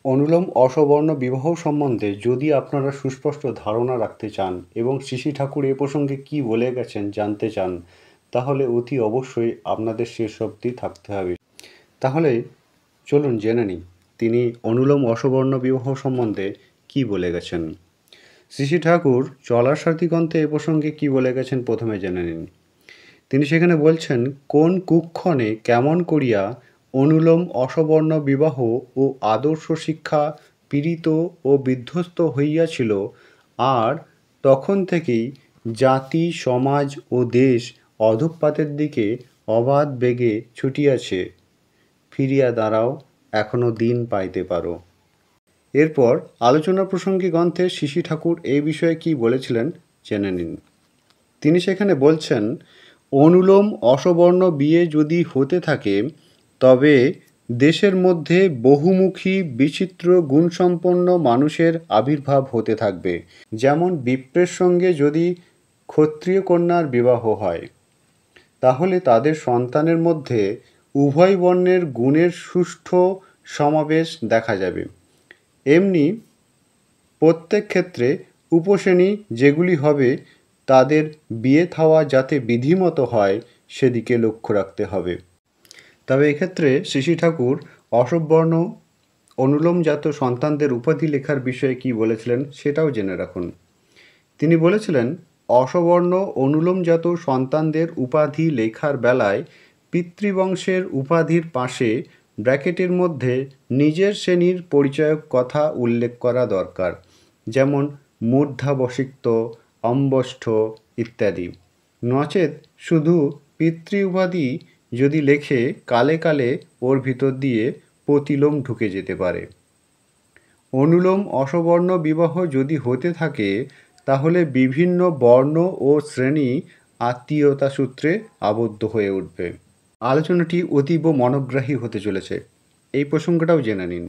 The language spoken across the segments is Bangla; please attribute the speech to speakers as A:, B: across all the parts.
A: অনুলোম অসবর্ণ বিবাহ সম্বন্ধে যদি আপনারা সুস্পষ্ট ধারণা রাখতে চান এবং শ্রী ঠাকুর এ প্রসঙ্গে কী বলে গেছেন জানতে চান, তাহলে অতি অবশ্যই আপনাদের শেষ অবধি থাকতে হবে। তাহলে চলুন জেনে নিই তিনি অনুলোম অসবর্ণ বিবাহ সম্বন্ধে কী বলে গেছেন। শ্রী ঠাকুর চলার সাথী গ্রন্থে এ প্রসঙ্গে কী বলে গেছেন প্রথমে জেনে নিন। তিনি সেখানে বলছেন, কোন কুক্ষণে কেমন করিয়া অনুলোম অসবর্ণ বিবাহ ও আদর্শ শিক্ষা পীড়িত ও বিধ্বস্ত হইয়াছিল, আর তখন থেকেই জাতি সমাজ ও দেশ অধঃপাতের দিকে অবাধ বেগে ছুটিয়াছে। ফিরিয়া দাঁড়াও, এখনও দিন পাইতে পারো। এরপর আলোচনা প্রসঙ্গে গ্রন্থে শ্রী ঠাকুর এই বিষয়ে কী বলেছিলেন জেনে নিন। তিনি সেখানে বলছেন, অনুলোম অসবর্ণ বিয়ে যদি হতে থাকে তবে দেশের মধ্যে বহুমুখী বিচিত্র গুণসম্পন্ন মানুষের আবির্ভাব হতে থাকবে। যেমন বিপ্রের সঙ্গে যদি ক্ষত্রিয় কন্যার বিবাহ হয়, তাহলে তাদের সন্তানের মধ্যে উভয় বর্ণের গুণের সুষ্ঠু সমাবেশ দেখা যাবে। এমনি প্রত্যেক ক্ষেত্রে উপশ্রেণী যেগুলি হবে, তাদের বিয়ে থাওয়া যাতে বিধিমতো হয় সেদিকে লক্ষ্য রাখতে হবে। তবে এক্ষেত্রে শ্রী ঠাকুর অসবর্ণ অনুলোমজাত সন্তানদের উপাধি লেখার বিষয়ে কী বলেছিলেন সেটাও জেনে রাখুন। তিনি বলেছিলেন, অসবর্ণ অনুলোমজাত সন্তানদের উপাধি লেখার বেলায় পিতৃবংশের উপাধির পাশে ব্র্যাকেটের মধ্যে নিজের শ্রেণীর পরিচয়ক কথা উল্লেখ করা দরকার, যেমন মূর্ধাবশিক্ত, অম্বষ্ঠ ইত্যাদি। নচেত শুধু পিতৃ উপাধি যদি লেখে, কালে কালে ওর ভিতর দিয়ে প্রতিলোম ঢুকে যেতে পারে। অনুলোম অসবর্ণ বিবাহ যদি হতে থাকে তাহলে বিভিন্ন বর্ণ ও শ্রেণী আত্মীয়তা সূত্রে আবদ্ধ হয়ে উঠবে। আলোচনাটি অতীব মনোগ্রাহী হতে চলেছে, এই প্রসঙ্গটাও জেনে নিন।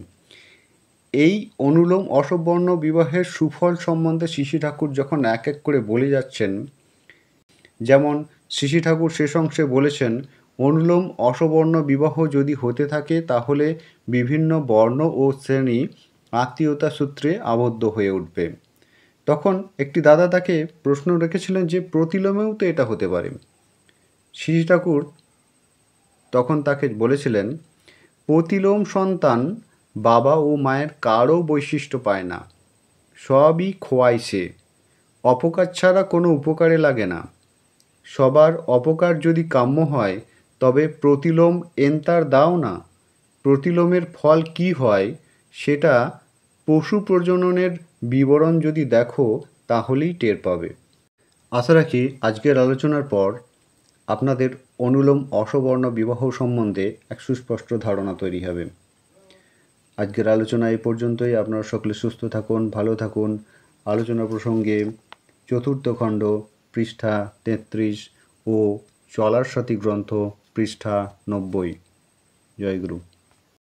A: এই অনুলোম অসবর্ণ বিবাহের সুফল সম্বন্ধে শ্রী ঠাকুর যখন এক এক করে বলে যাচ্ছেন, যেমন শ্রী ঠাকুর শেষ অংশে বলেছেন, অনুলোম অসবর্ণ বিবাহ যদি হতে থাকে তাহলে বিভিন্ন বর্ণ ও শ্রেণী আত্মীয়তা সূত্রে আবদ্ধ হয়ে উঠবে। তখন একটি দাদা তাকে প্রশ্ন রেখেছিলেন যে প্রতিলোমেও তো এটা হতে পারে। শ্রী ঠাকুর তখন তাকে বলেছিলেন, প্রতিলোম সন্তান বাবা ও মায়ের কারও বৈশিষ্ট্য পায় না, সবই খোয়াইছে, অপকার ছাড়া কোনো উপকারে লাগে না। সবার অপকার যদি কাম্য হয় তবে প্রতিলোম এন্তার দাও না। প্রতিলোমের ফল কি হয় সেটা পশু প্রজননের বিবরণ যদি দেখো তাহলেই টের পাবে। আশা রাখি আজকের আলোচনার পর আপনাদের অনুলোম অসবর্ণ বিবাহ সম্বন্ধে এক সুস্পষ্ট ধারণা তৈরি হবে। আজকের আলোচনা এই পর্যন্তই। আপনারা সকলে সুস্থ থাকুন, ভালো থাকুন। আলোচনা প্রসঙ্গে চতুর্থ খণ্ড পৃষ্ঠা 33 ও চলার সাথী গ্রন্থ পৃষ্ঠা 90। জয় গুরু।